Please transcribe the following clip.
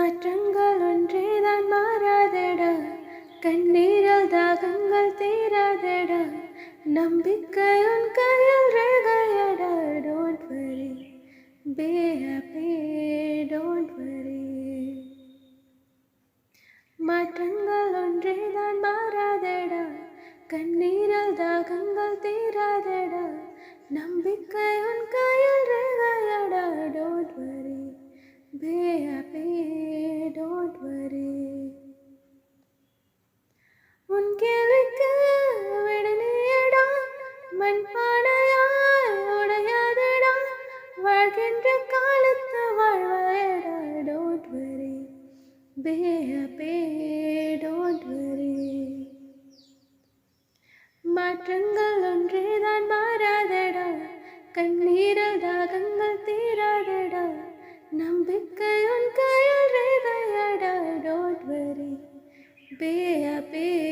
மாற்றங்கள் ஒன்றேதான் மாறாதடா, கண்ணீரால் தாகங்கள் தீராதடா, நம்பிக்கை உன் கையில் ரேகையடா. Don't worry, be happy, don't worry. மாற்றங்கள் ஒன்றேதான் மாறாதடா, கண்ணீரால் தாகங்கள் தீராதடா, நம்பிக்கை உன் கையில் ரேகையடா. Don't worry, be happy, don't worry. உன் கேள்விக்கு விடலையடா, மண்பானையாய் உடையாதடா, வாழ்கின்ற காலத்து வாழ்வாயடா. Don't worry, be happy, don't worry. மாற்றங்கள் ஒன்றேதான் மாறாதடா, கண்ணீரால் தாகங்கள் தீராதடா, நம்பிக்கை உன் கையில் ரேகையடா. Don't worry, be happy.